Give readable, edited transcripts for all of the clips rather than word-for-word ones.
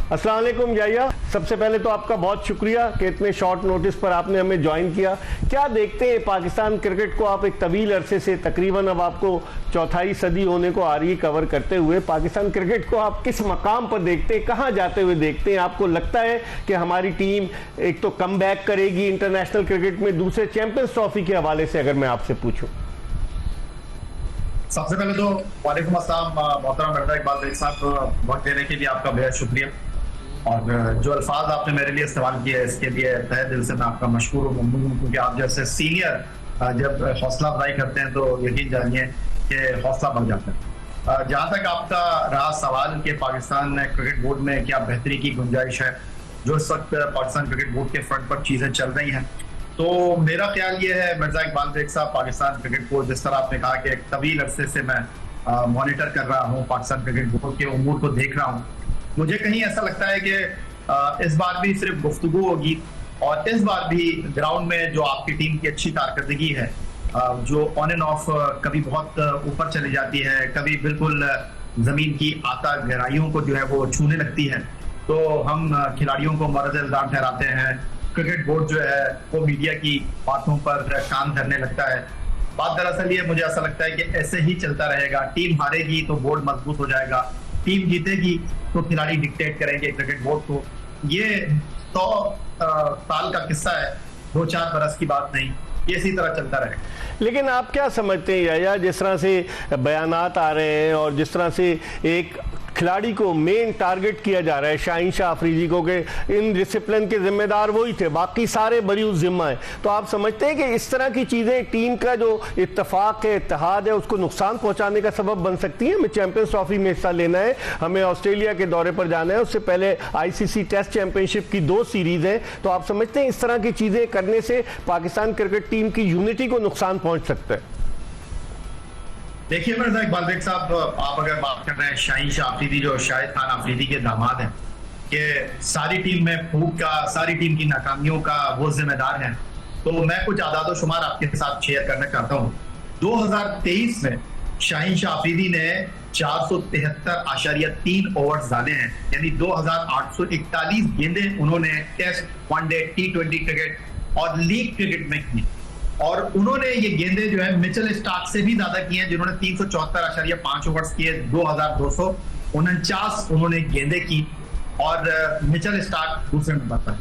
अस्सलाम वालेकुम याया, सबसे पहले तो आपका बहुत शुक्रिया कि इतने शॉर्ट नोटिस पर आपने हमें ज्वाइन किया। क्या देखते हैं पाकिस्तान क्रिकेट को आप एक तवील अरसे से, तकरीबन अब आपको चौथाई सदी होने को आ रही है कवर करते हुए, पाकिस्तान क्रिकेट को आप किस मकाम पर देखते हैं, कहाँ जाते हुए देखते हैं? आपको लगता है कि हमारी टीम एक तो कम बैक करेगी इंटरनेशनल क्रिकेट में, दूसरे चैंपियंस ट्रॉफी के हवाले से अगर मैं आपसे पूछूं? सबसे पहले तो वालेकुम अस्सलाम मोहतरम मिर्जा इकबाल साहब, वक्त देने के लिए आपका बेहद शुक्रिया। और जो अल्फाज आपने मेरे लिए इस्तेमाल किए इसके लिए तहे दिल से मैं आपका मशकूर और ममनून हूँ, क्योंकि आप जैसे सीनियर जब हौसला अफजाई करते हैं तो यकीन जानिए कि हौसला बढ़ जाता है। जहाँ तक आपका रहा सवाल कि पाकिस्तान क्रिकेट बोर्ड में क्या बेहतरी की गुंजाइश है, जो इस वक्त पाकिस्तान क्रिकेट बोर्ड के फ्रंट पर चीज़ें चल रही हैं, तो मेरा ख्याल ये है मिर्जा इकबाल बेग साहब, पाकिस्तान क्रिकेट बोर्ड जिस तरह आपने कहा कि एक तवील अरसे से मैं मॉनिटर कर रहा हूँ, पाकिस्तान क्रिकेट बोर्ड के उमूर को देख रहा हूँ, मुझे कहीं ऐसा लगता है कि इस बार भी सिर्फ गुफ्तगू होगी और इस बार भी ग्राउंड में जो आपकी टीम की अच्छी कारकर्दगी है, जो ऑन एंड ऑफ कभी बहुत ऊपर चली जाती है, कभी बिल्कुल जमीन की आता गहराइयों को जो है वो छूने लगती है, तो हम खिलाड़ियों को मर्द इल्जाम ठहराते हैं। क्रिकेट बोर्ड जो है वो मीडिया की बातों पर कान धरने लगता है। बात दरअसल ये, मुझे ऐसा लगता है कि ऐसे ही चलता रहेगा। टीम हारेगी तो बोर्ड मजबूत हो जाएगा, टीम जीतेगी तो खिलाड़ी डिक्टेट करेंगे क्रिकेट बोर्ड को। ये 100 साल का किस्सा है, 2-4 बरस की बात नहीं, ये इसी तरह चलता रहेगा। लेकिन आप क्या समझते हैं याया, जिस तरह से बयानात आ रहे हैं और जिस तरह से एक खिलाड़ी को मेन टारगेट किया जा रहा है, शाहीन शाह अफरीदी को, कि इन डिसिप्लिन के जिम्मेदार वही थे, बाकी सारे बरीउस जिम्मा है, तो आप समझते हैं कि इस तरह की चीज़ें टीम का जो इत्तेफाक है, इत्तेहाद है, उसको नुकसान पहुंचाने का सबब बन सकती हैं? हमें चैंपियंस ट्रॉफी में हिस्सा लेना है, हमें ऑस्ट्रेलिया के दौरे पर जाना है, उससे पहले ICC टेस्ट चैंपियनशिप की 2 सीरीज हैं, तो आप समझते हैं इस तरह की चीज़ें करने से पाकिस्तान क्रिकेट टीम की यूनिटी को नुकसान पहुँच सकता है? देखिए मिर्जा इकबाल बेग साहब, आप अगर बात कर रहे हैं शाहीन शाह अफरीदी जो शाहिद खान अफरीदी के दामाद हैं, कि सारी टीम में फूट का, सारी टीम की नाकामियों का वो जिम्मेदार हैं, तो मैं कुछ आदाद शुमार आपके साथ शेयर करना चाहता हूँ। 2023 में शाहीन शाह अफरीदी ने 473.3 ओवर्स डाले हैं, यानी 2841 गेंदें उन्होंने टेस्ट, वनडे, T20 क्रिकेट और लीग क्रिकेट में की, और उन्होंने ये गेंदें जो है मिचेल स्टार्क से भी ज्यादा की हैं, जिन्होंने 374.5 ओवर्स किए, 2249 उन्होंने गेंदें की, और मिचेल स्टार्क दूसरे नंबर पर।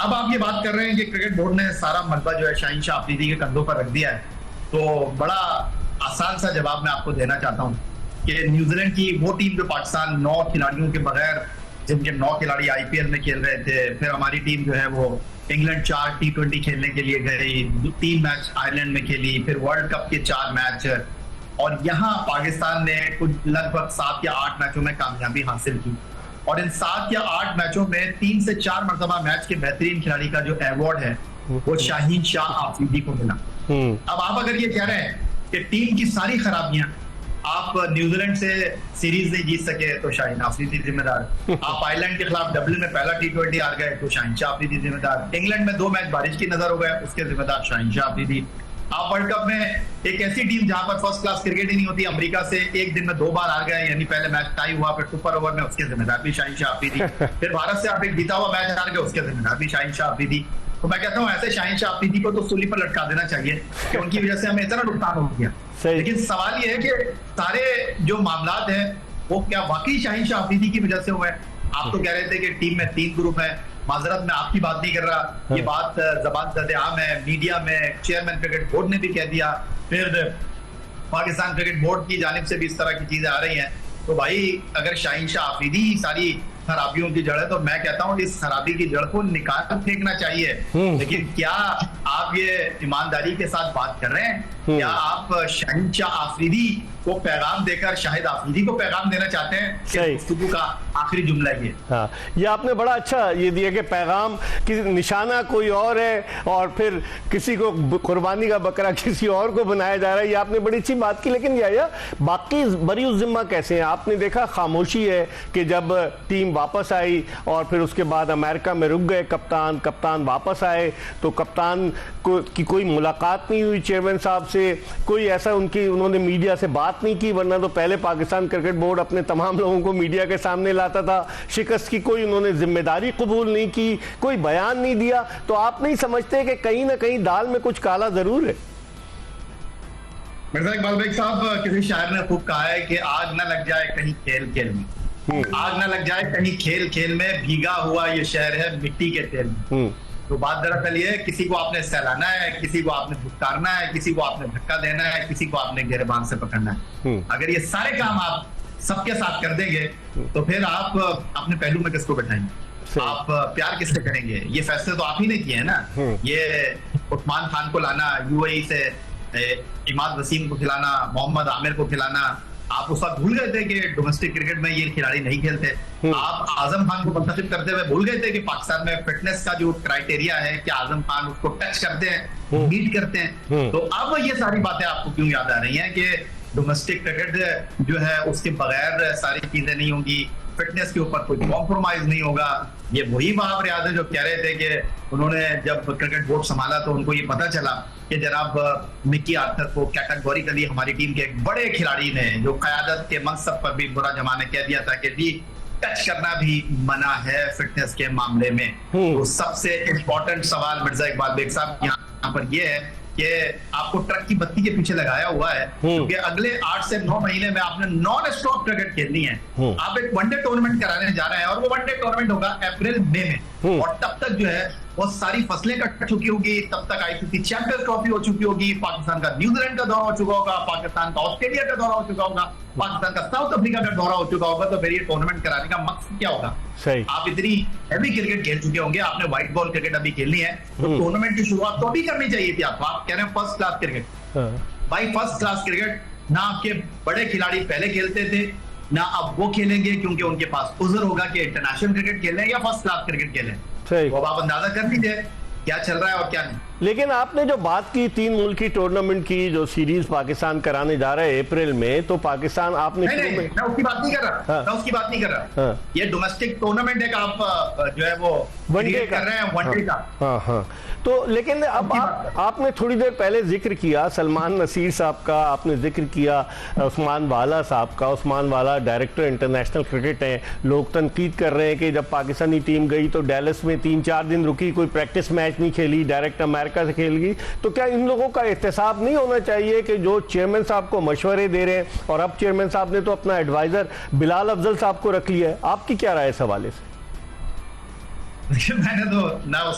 अब आप ये बात कर रहे हैं कि क्रिकेट बोर्ड ने सारा मलबा जो है शाहीन शाह अफरीदी के कंधों पर रख दिया है, तो बड़ा आसान सा जवाब मैं आपको देना चाहता हूँ कि न्यूजीलैंड की वो टीम जो पाकिस्तान 9 खिलाड़ियों के बगैर, जिनके 9 खिलाड़ी IPL में खेल रहे थे, फिर हमारी टीम जो है वो इंग्लैंड 4 T20 खेलने के लिए गई, 3 मैच आयरलैंड में खेली, फिर वर्ल्ड कप के 4 मैच, और यहाँ पाकिस्तान ने कुछ लगभग 7 या 8 मैचों में कामयाबी हासिल की, और इन 7 या 8 मैचों में 3 से 4 मरतबा मैच के बेहतरीन खिलाड़ी का जो अवार्ड है वो शाहीन शाह अफरीदी को मिला। अब आप अगर ये कह रहे हैं कि टीम की सारी खराबियां, आप न्यूजीलैंड से सीरीज नहीं जीत सके तो शाहीन अफरीदी जिम्मेदार, आप आयरलैंड के खिलाफ डबलिन में पहला T20 हार गए तो शाहीन शाह अफरीदी जिम्मेदार, इंग्लैंड में 2 मैच बारिश की नजर हो गए उसके जिम्मेदार शाहीन शाह अफरीदी, आप वर्ल्ड कप में एक ऐसी टीम जहां पर फर्स्ट क्लास क्रिकेट ही नहीं होती, अमेरिका से एक दिन में 2 बार हार गए, यानी पहले मैच टाई हुआ, फिर सुपर ओवर में उसके जिम्मेदार भी शाहीन शाह अफरीदी, फिर भारत से आप एक जीता हुआ मैच हार गए, उसके जिम्मेदार भी शाहीन शाह अफरीदी। तो मैं कहता हूँ ऐसे शाहीन शाह अफरीदी को तो सूली पर लटका देना चाहिए कि उनकी वजह से हमें इतना नुकसान हो गया। लेकिन सवाल ये है कि सारे जो मामलात हैं वो क्या वाकई शाहीन शाह अफरीदी की वजह से हुए? आप तो कह रहे थे कि टीम में 3 ग्रुप है, माजरत में आपकी बात नहीं कर रहा, ये बात जबान ज़द आम है, मीडिया में चेयरमैन क्रिकेट बोर्ड ने भी कह दिया, फिर पाकिस्तान क्रिकेट बोर्ड की जानिब से भी इस तरह की चीजें आ रही हैं। तो भाई अगर शाहीन शाह अफरीदी सारी खराबियों की जड़ है तो मैं कहता हूँ इस खराबी की जड़ को निकाल कर फेंकना चाहिए। लेकिन क्या आप ये ईमानदारी के साथ बात कर रहे हैं? क्या आप शाहीन शाह अफरीदी को पैगाम देकर शाहिद अफरीदी को पैगाम देना चाहते हैं? गुफ्तगू का आखिरी जुमला ये। हाँ, ये आपने बड़ा अच्छा ये दिया कि पैगाम कि निशाना कोई और है और फिर किसी को कुर्बानी का बकरा किसी और को बनाया जा रहा है, ये आपने बड़ी अच्छी बात की। लेकिन या बाकी बरी जिम्मा कैसे हैं? आपने देखा खामोशी है कि जब टीम टीम वापस आई और फिर उसके बाद अमेरिका में रुक गए कप्तान वापस आए, तो कप्तान की कोई मुलाकात नहीं हुई चेयरमैन साहब से, कोई ऐसा उन्होंने मीडिया से बात नहीं की, वरना तो पहले पाकिस्तान क्रिकेट बोर्ड अपने तमाम लोगों को मीडिया के सामने लाता था। शिकस्त की कोई उन्होंने जिम्मेदारी कबूल नहीं की, कोई बयान नहीं दिया। तो आप नहीं समझते कि कहीं ना कहीं दाल में कुछ काला जरूर है? मिर्जा इकबाल बेग साहब, किसी शायर ने खूब कहा है कि आग न लग जाए कहीं खेल खेल में, आग न लग जाए कहीं खेल खेल में, भीगा हुआ ये शहर है मिट्टी के तेल में। तो बात दरअसल ये, किसी को आपने सहलाना है, किसी को आपने धुतकारना है, किसी को आपने धक्का देना है, किसी को आपने गिरबान से पकड़ना है। अगर ये सारे काम आप सबके साथ कर देंगे तो फिर आप अपने पहलू में किसको बैठाएंगे, आप प्यार किससे करेंगे? ये फैसले तो आप ही ने किए हैं ना। ये उस्मान खान को लाना, यूएई से इमाद वसीम को खिलाना, मोहम्मद आमिर को खिलाना, आप उस वक्त भूल गए थे कि डोमेस्टिक क्रिकेट में ये खिलाड़ी नहीं खेलते। आप आजम खान को मुंतखब करते हुए भूल गए थे कि पाकिस्तान में फिटनेस का जो क्राइटेरिया है कि आजम खान उसको टच करते हैं, मीट करते हैं। तो अब ये सारी बातें आपको क्यों याद आ रही हैं कि डोमेस्टिक क्रिकेट जो है उसके बगैर सारी चीजें नहीं होंगी, फिटनेस के ऊपर कोई कॉम्प्रोमाइज नहीं होगा? ये वही वहाब रियाज है जो कह रहे थे कि उन्होंने जब क्रिकेट बोर्ड संभाला तो उनको ये पता चला कि जनाब मिकी आर्थर को कैटेगोरिकली हमारी टीम के एक बड़े खिलाड़ी ने, जो क़यादत के मनसब पर भी बुरा जमाने कह दिया था कि जी टच करना भी मना है फिटनेस के मामले में। तो सबसे इंपॉर्टेंट सवाल मिर्जा इकबाल बेग साहब यहाँ पर ये है कि आपको ट्रक की बत्ती के पीछे लगाया हुआ है, क्योंकि अगले 8 से 9 महीने में आपने नॉन स्टॉप क्रिकेट खेलनी है। आप एक वनडे टूर्नामेंट कराने जा रहे हैं और वो वनडे टूर्नामेंट होगा अप्रैल मई में, और तब तक जो है वो सारी फसलें कट चुकी होगी, तब तक आईसीसी चैंपियंस ट्रॉफी हो चुकी होगी, पाकिस्तान का न्यूजीलैंड का दौरा हो चुका होगा, पाकिस्तान का ऑस्ट्रेलिया का दौरा हो चुका होगा, पाकिस्तान का साउथ अफ्रीका का दौरा हो चुका होगा। तो फिर ये टूर्नामेंट कराने का मकसद क्या होगा? सही। आप इतनी हैवी क्रिकेट खेल चुके होंगे, आपने व्हाइट बॉल क्रिकेट अभी खेलनी है, तो टूर्नामेंट की शुरुआत तो अभी करनी चाहिए थी। आप कह रहे हैं फर्स्ट क्लास क्रिकेट, भाई फर्स्ट क्लास क्रिकेट ना आपके बड़े खिलाड़ी पहले खेलते थे, ना अब वो खेलेंगे क्योंकि उनके पास उज़र होगा कि इंटरनेशनल क्रिकेट खेलें या फर्स्ट क्लास क्रिकेट खेलें। तो अब आप अंदाजा कर लीजिए क्या चल रहा है और क्या नहीं। लेकिन आपने जो बात की 3 मुल्की टूर्नामेंट की, जो सीरीज पाकिस्तान कराने जा रहा है अप्रैल में, तो पाकिस्तान आपने नहीं, मैं उसकी बात नहीं कर रहा, मैं उसकी बात नहीं कर रहा। ये डोमेस्टिक टूर्नामेंट है कि आप जो है वो वनडे कर रहे हैं, वनडे का। हाँ। तो लेकिन अब आपने थोड़ी देर पहले जिक्र किया सलमान नसीर साहब का, आपने जिक्र किया उस्मान वाला साहब का। उस्मान वाला डायरेक्टर इंटरनेशनल क्रिकेट हैं, लोग तनकीद कर रहे हैं कि जब पाकिस्तानी टीम गई तो डैलस में 3-4 दिन रुकी, कोई प्रैक्टिस मैच नहीं खेली, डायरेक्ट अमेरिका से खेल गई। तो क्या इन लोगों का एहतसाब नहीं होना चाहिए कि जो चेयरमैन साहब को मशवरे दे रहे हैं, और अब चेयरमैन साहब ने तो अपना एडवाइजर बिलाल अफजल साहब को रख लिया है, आपकी क्या राय इस हवाले से? मैंने तो ना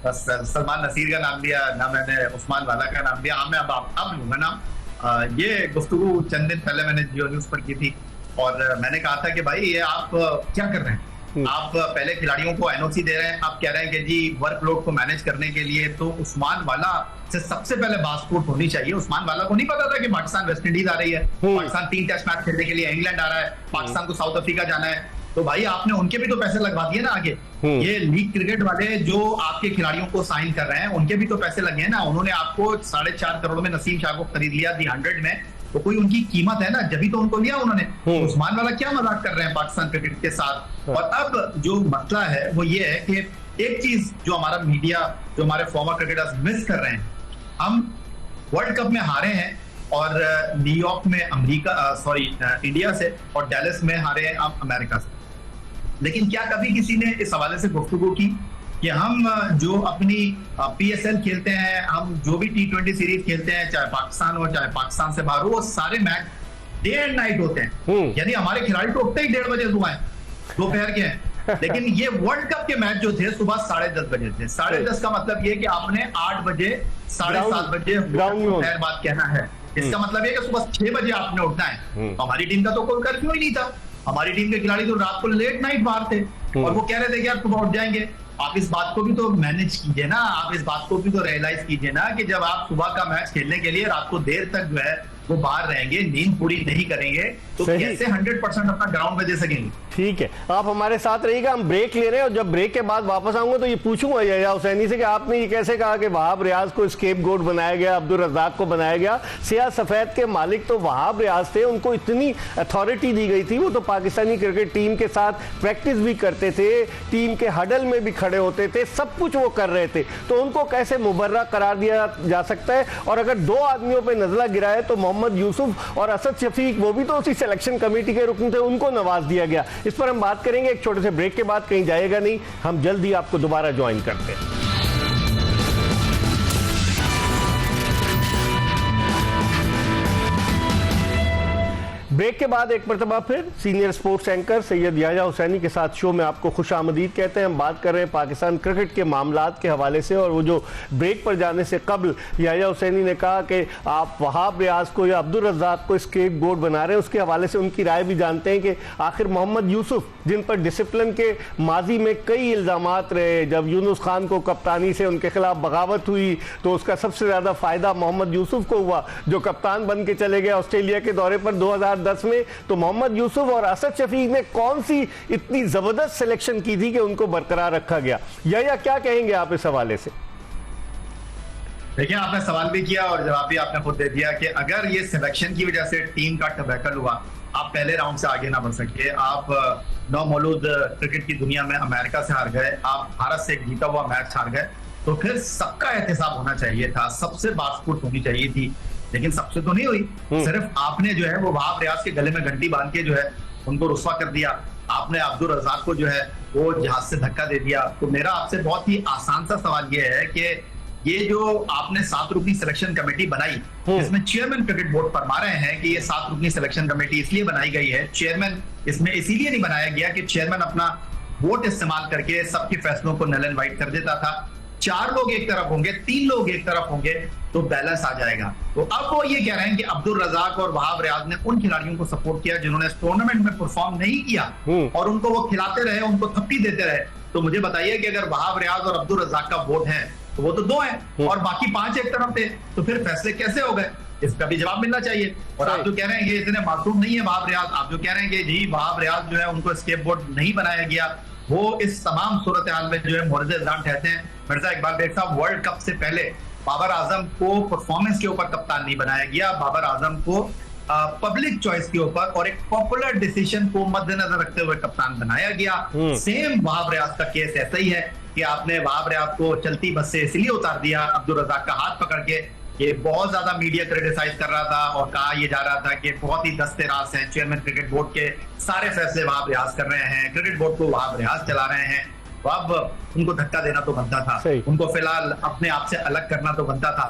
सलमान नसीर का नाम लिया, ना मैंने उस्मान वाला का नाम लिया। मैं अब लूंगा नाम। ये गुफ्तगू चंद दिन पहले मैंने जियो न्यूज पर की थी और मैंने कहा था कि भाई ये आप क्या कर रहे हैं? आप पहले खिलाड़ियों को एनओसी दे रहे हैं, आप कह रहे हैं कि जी वर्कलोड को मैनेज करने के लिए तो उस्मान वाला से सबसे पहले बास्पोर्ट होनी चाहिए। उस्मान वाला को नहीं पता था कि पाकिस्तान वेस्ट इंडीज आ रही है, पाकिस्तान 3 टेस्ट मैच खेलने के लिए इंग्लैंड आ रहा है, पाकिस्तान को साउथ अफ्रीका जाना है। तो भाई आपने उनके भी तो पैसे लगवा दिए ना आगे। ये लीग क्रिकेट वाले जो आपके खिलाड़ियों को साइन कर रहे हैं उनके भी तो पैसे लगे हैं ना। उन्होंने आपको 4.5 करोड़ में नसीम शाह को खरीद लिया दी 100 में, तो कोई उनकी कीमत है ना, जब तो उनको लिया उन्होंने। उस्मान वाला क्या मजाक कर रहे हैं पाकिस्तान क्रिकेट के साथ। और अब जो मसला है वो ये है कि एक चीज जो हमारा मीडिया, जो हमारे फॉर्मर क्रिकेटर्स मिस कर रहे हैं, हम वर्ल्ड कप में हारे हैं और न्यूयॉर्क में इंडिया से, और डैलस में हारे हैं हम अमेरिका से। लेकिन क्या कभी किसी ने इस हवाले से गुफ्तगू की कि हम जो अपनी PSL खेलते हैं, हम जो भी T20 सीरीज खेलते हैं, चाहे पाकिस्तान हो चाहे पाकिस्तान से बाहर हो, वो सारे मैच डे एंड नाइट होते हैं। यानी हमारे खिलाड़ी तो उठते ही 1:30 बजे सुबह दोपहर के हैं। लेकिन ये वर्ल्ड कप के मैच जो थे सुबह 10:30 बजे थे। 10:30 का मतलब ये कि आपने 8 बजे 7:30 बजे दोपहर बाद कहना है। इसका मतलब ये कि सुबह 6 बजे आपने उठना है। हमारी टीम का तो कोई कर्फ्यू ही नहीं था। हमारी टीम के खिलाड़ी तो रात को लेट नाइट बाहर थे और वो कह रहे थे कि यार सुबह उठ जाएंगे। आप इस बात को भी तो मैनेज कीजिए ना, आप इस बात को भी तो रियलाइज कीजिए ना कि जब आप सुबह का मैच खेलने के लिए रात को देर तक जो है वो बाहर रहेंगे, नींद पूरी नहीं करेंगे तो सही। कैसे 100% अपना ग्राउंड में दे सकेंगे? ठीक है, आप हमारे साथ रहिएगा, हम ब्रेक ले रहे हैं और जब ब्रेक के बाद वापस आऊंगा तो ये पूछूंगा यहया हुसैनी से कि आपने ये कैसे कहा कि वहाब रियाज को स्केपगोट बनाया गया, अब्दुल रज़ाक को बनाया गया। सियाह सफेद के मालिक तो वहाब रियाज थे, उनको इतनी अथॉरिटी दी गई थी, वो तो पाकिस्तानी क्रिकेट टीम के साथ प्रैक्टिस भी करते थे, टीम के हडल में भी खड़े होते थे, सब कुछ वो कर रहे थे, तो उनको कैसे मुबर्रा करार दिया जा सकता है? और अगर दो आदमियों पर नजला गिरा है तो मोहम्मद यूसुफ और असद शफीक, वो भी तो उसी सिलेक्शन कमेटी के रुकन थे, उनको नवाज दिया गया। इस पर हम बात करेंगे एक छोटे से ब्रेक के बाद, कहीं जाएगा नहीं, हम जल्दी आपको दोबारा ज्वाइन करते हैं। ब्रेक के बाद एक मरतबा फिर senior sports anchor Syed Yahya Hussaini के साथ शो में आपको खुशामदीद कहते हैं। हम बात कर रहे हैं पाकिस्तान क्रिकेट के मामलात के हवाले से, और वो जो ब्रेक पर जाने से कबल यहया हुसैनी ने कहा कि आप वहाब रियाज को या अब्दुल रज़ाक को स्केपगोट बना रहे हैं, उसके हवाले से उनकी राय भी जानते हैं कि आखिर मोहम्मद यूसुफ, जिन पर डिसिप्लिन के माजी में कई इल्ज़ामात रहे, जब यूनुस खान को कप्तानी से उनके खिलाफ बगावत हुई तो उसका सबसे ज़्यादा फ़ायदा मोहम्मद यूसुफ को हुआ, जो कप्तान बन के चले गए ऑस्ट्रेलिया के दौरे पर 2010 में। तो मोहम्मद यूसुफ और असद शफीक ने कौन सी इतनी जबरदस्त सिलेक्शन की थी कि उनको बरकरार रखा गया? या क्या कहेंगे आप इस हवाले से? देखिए, आपने सवाल भी किया और जवाब भी आपने खुद दे दिया कि अगर ये सिलेक्शन की वजह से टीम का टबैकल हुआ, आप पहले राउंड से आगे ना बढ़ सके, आप नौमौलूद क्रिकेट की दुनिया में अमेरिका से हार गए, आप भारत से एक जीता हुआ मैच हार गए, तो फिर सबका एहतसाब होना चाहिए था, सबसे बातचीत होनी चाहिए थी, लेकिन सबसे तो नहीं हुई। सिर्फ आपने जो है वो वहाब रियाज के गले में घंटी बांध के जो है उनको रुस्वा कर दिया, आपने अब्दुल रज़ाक को जो है वो जहाज से धक्का दे दिया। तो मेरा आपसे बहुत ही आसान सा सवाल ये है कि ये जो आपने 7 रुकनी सिलेक्शन कमेटी बनाई, इसमें चेयरमैन क्रिकेट बोर्ड फरमा रहे हैं कि ये 7 रुकनी सिलेक्शन कमेटी इसलिए बनाई गई है, चेयरमैन इसमें इसीलिए नहीं बनाया गया कि चेयरमैन अपना वोट इस्तेमाल करके सबके फैसलों को नल एंड वाइट कर देता था। 4 लोग एक तरफ होंगे, 3 लोग एक तरफ होंगे तो बैलेंस आ जाएगा। तो अब वो ये कह रहे हैं कि अब्दुल रज़ाक और वहाब रियाज ने उन खिलाड़ियों को सपोर्ट किया जिन्होंने इस टूर्नामेंट में परफॉर्म नहीं किया, और उनको वो खिलाते रहे, उनको थप्पी देते रहे। तो मुझे बताइए कि अगर वहाब रियाज और अब्दुल रज़ाक का वोट है तो वो तो 2 हैं और बाकी 5 एक तरफ थे, तो फिर फैसले कैसे हो गए? इसका भी जवाब मिलना चाहिए। और आप जो कह रहे हैं कि इतने मासूम नहीं है वहाब रियाज, आप जो कह रहे हैं कि जी वहाब रियाज जो है उनको स्केपगोट नहीं बनाया गया, वो इस तमाम सूरत हाल में जो है मोर्जे इल्जाम ठहरते हैं। मिर्जा इकबाल बेग साहब, वर्ल्ड कप से पहले बाबर आजम को परफॉर्मेंस के ऊपर कप्तान नहीं बनाया गया, बाबर आजम को पब्लिक चॉइस के ऊपर और एक पॉपुलर डिसीजन को मद्देनजर रखते हुए कप्तान बनाया गया। सेम वहाब रियाज का केस ऐसा ही है कि आपने वहाब रियाज को चलती बस से इसलिए उतार दिया अब्दुल रज़ाक का हाथ पकड़ के। ये बहुत ज्यादा मीडिया क्रिटिसाइज कर रहा था और कहा यह जा रहा था कि बहुत ही दस्तेराज हैं, चेयरमैन क्रिकेट बोर्ड के सारे फैसले वहाब रियाज कर रहे हैं, क्रिकेट बोर्ड को वहाब रियाज चला रहे हैं। तो अब उनको धक्का देना तो बनता था, उनको फिलहाल अपने आप से अलग करना तो बनता था।